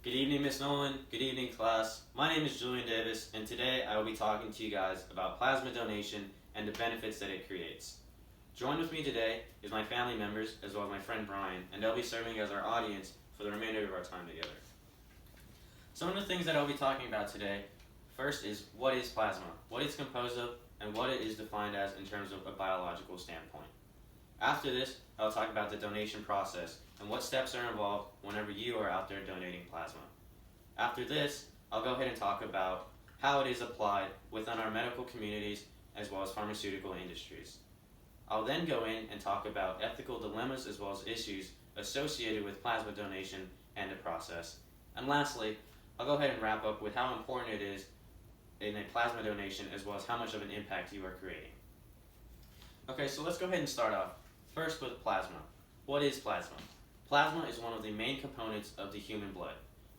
Good evening, Miss Noland. Good evening, class. My name is Julian Davis, and today I will be talking to you guys about plasma donation and the benefits that it creates. Joined with me today is my family members, as well as my friend Brian, and they'll be serving as our audience for the remainder of our time together. Some of the things that I'll be talking about today, first is what is plasma, what it's composed of, and what it is defined as in terms of a biological standpoint. After this, I'll talk about the donation process and what steps are involved whenever you are out there donating plasma. After this, I'll go ahead and talk about how it is applied within our medical communities as well as pharmaceutical industries. I'll then go in and talk about ethical dilemmas as well as issues associated with plasma donation and the process. And lastly, I'll go ahead and wrap up with how important it is in a plasma donation as well as how much of an impact you are creating. Okay, so let's go ahead and start off. First with plasma. What is plasma? Plasma is one of the main components of the human blood.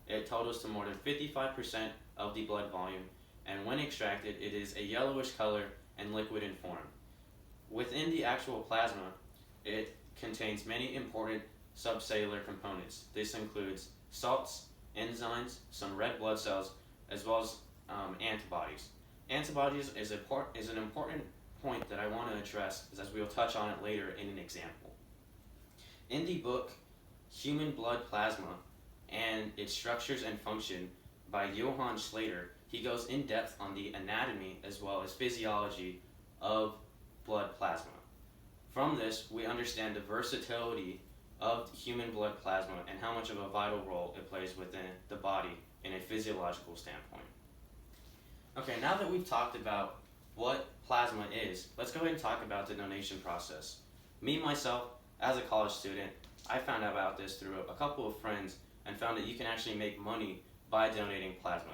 It totals to more than 55% of the blood volume, and when extracted, it is a yellowish color and liquid in form. Within the actual plasma, it contains many important subcellular components. This includes salts, enzymes, some red blood cells, as well as antibodies. Antibodies is an important point that I want to address, as we will touch on it later in an example. In the book Human Blood Plasma and Its Structures and Function by Johann Schlatter, he goes in depth on the anatomy as well as physiology of blood plasma. From this, we understand the versatility of human blood plasma and how much of a vital role it plays within the body in a physiological standpoint. Okay, now that we've talked about what plasma is, let's go ahead and talk about the donation process. Me, myself, as a college student, I found out about this through a couple of friends and found that you can actually make money by donating plasma.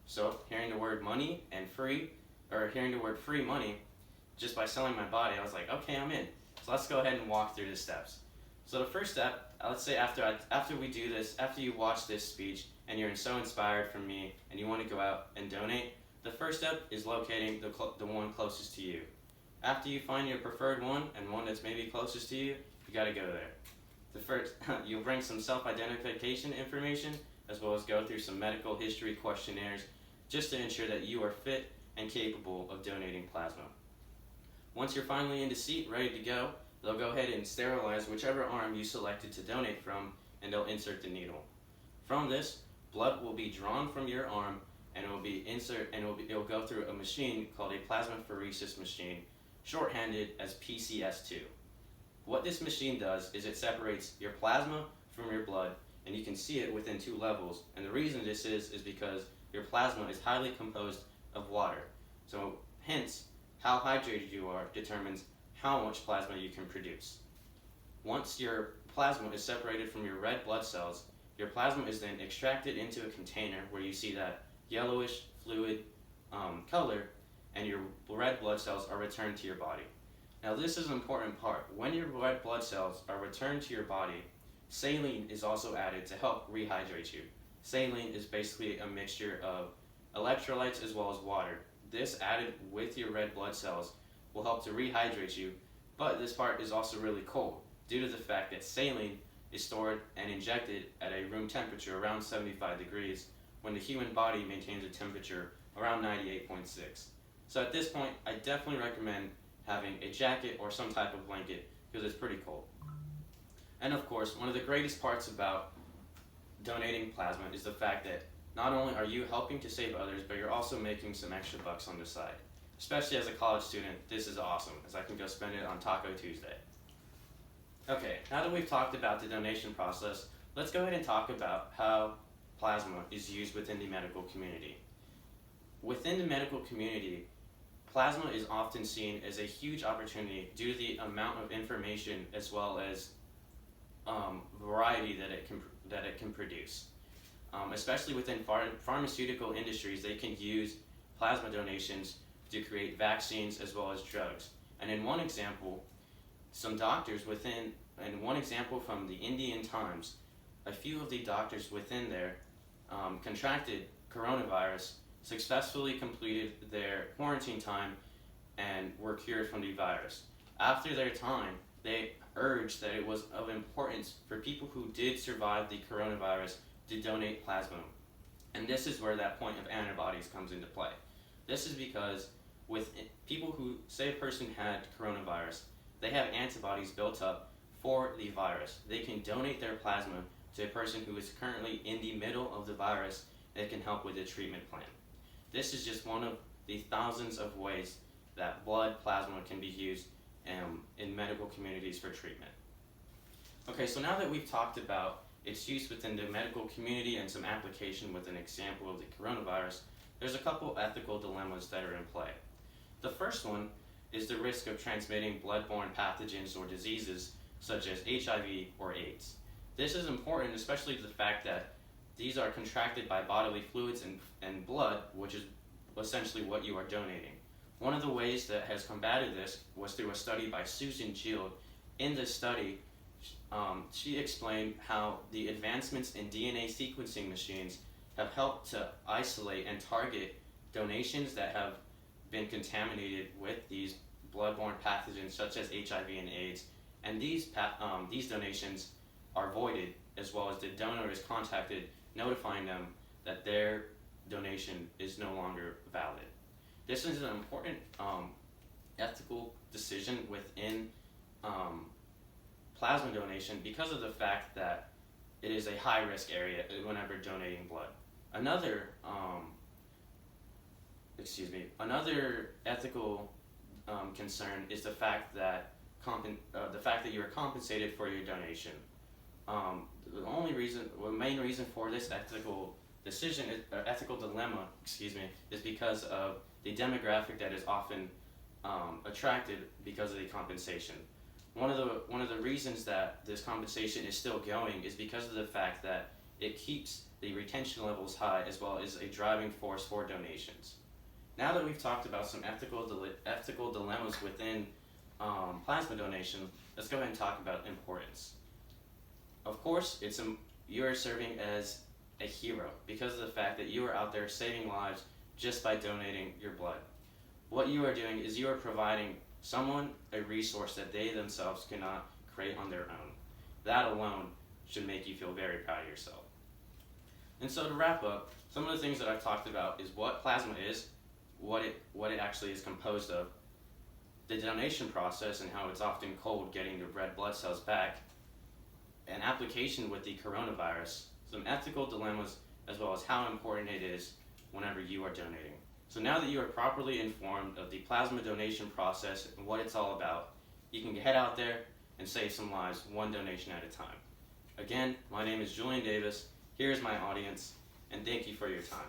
So, hearing the word money and free, or hearing the word free money, just by selling my body, I was like, okay, I'm in. So let's go ahead and walk through the steps. So the first step, let's say after we do this, after you watch this speech and you're so inspired from me and you want to go out and donate, the first step is locating the one closest to you. After you find your preferred one and one that's maybe closest to you, you gotta go there. The first, you'll bring some self-identification information as well as go through some medical history questionnaires just to ensure that you are fit and capable of donating plasma. Once you're finally in the seat, ready to go, they'll go ahead and sterilize whichever arm you selected to donate from, and they'll insert the needle. From this, blood will be drawn from your arm and it'll go through a machine called a plasmapheresis machine, shorthanded as PCS2. What this machine does is it separates your plasma from your blood, and you can see it within two levels. And the reason this is because your plasma is highly composed of water. So hence, how hydrated you are determines how much plasma you can produce. Once your plasma is separated from your red blood cells, your plasma is then extracted into a container where you see that yellowish fluid color, and your red blood cells are returned to your body. Now this is an important part. When your red blood cells are returned to your body, saline is also added to help rehydrate you. Saline is basically a mixture of electrolytes as well as water. This added with your red blood cells will help to rehydrate you, but this part is also really cold due to the fact that saline is stored and injected at a room temperature around 75 degrees when the human body maintains a temperature around 98.6. So at this point, I definitely recommend having a jacket or some type of blanket because it's pretty cold. And of course, one of the greatest parts about donating plasma is the fact that not only are you helping to save others, but you're also making some extra bucks on the side. Especially as a college student, this is awesome, as I can go spend it on Taco Tuesday. Okay, now that we've talked about the donation process, let's go ahead and talk about how plasma is used within the medical community. Within the medical community, plasma is often seen as a huge opportunity due to the amount of information as well as variety that it can produce. Especially within pharmaceutical industries, they can use plasma donations to create vaccines as well as drugs. And in one example, one example from the Indian Times, a few of the doctors within there contracted coronavirus, successfully completed their quarantine time, and were cured from the virus. After their time, they urged that it was of importance for people who did survive the coronavirus to donate plasma. And this is where that point of antibodies comes into play. This is because with people who, say a person had coronavirus, they have antibodies built up for the virus. They can donate their plasma to a person who is currently in the middle of the virus that can help with the treatment plan. This is just one of the thousands of ways that blood plasma can be used in medical communities for treatment. Okay, so now that we've talked about its use within the medical community and some application with an example of the coronavirus, there's a couple ethical dilemmas that are in play. The first one is the risk of transmitting blood-borne pathogens or diseases such as HIV or AIDS. This is important, especially the fact that these are contracted by bodily fluids and blood, which is essentially what you are donating. One of the ways that has combated this was through a study by Susan Gield. In this study, she explained how the advancements in DNA sequencing machines have helped to isolate and target donations that have been contaminated with these blood-borne pathogens such as HIV and AIDS, and these donations are voided, as well as the donor is contacted notifying them that their donation is no longer valid. This is an important ethical decision within plasma donation because of the fact that it is a high-risk area whenever donating blood. Another ethical concern is the fact that you are compensated for your donation. The main reason for this ethical dilemma, is because of the demographic that is often attracted because of the compensation. One of the reasons that this compensation is still going is because of the fact that it keeps the retention levels high, as well as a driving force for donations. Now that we've talked about some ethical dilemmas within plasma donation, let's go ahead and talk about importance. Of course, you are serving as a hero because of the fact that you are out there saving lives just by donating your blood. What you are doing is you are providing someone a resource that they themselves cannot create on their own. That alone should make you feel very proud of yourself. And so to wrap up, some of the things that I've talked about is what plasma is, what it actually is composed of, the donation process and how it's often cold getting the red blood cells back, an application with the coronavirus, some ethical dilemmas, as well as how important it is whenever you are donating. So now that you are properly informed of the plasma donation process and what it's all about, you can head out there and save some lives one donation at a time. Again, my name is Julian Davis. Here is my audience, and thank you for your time.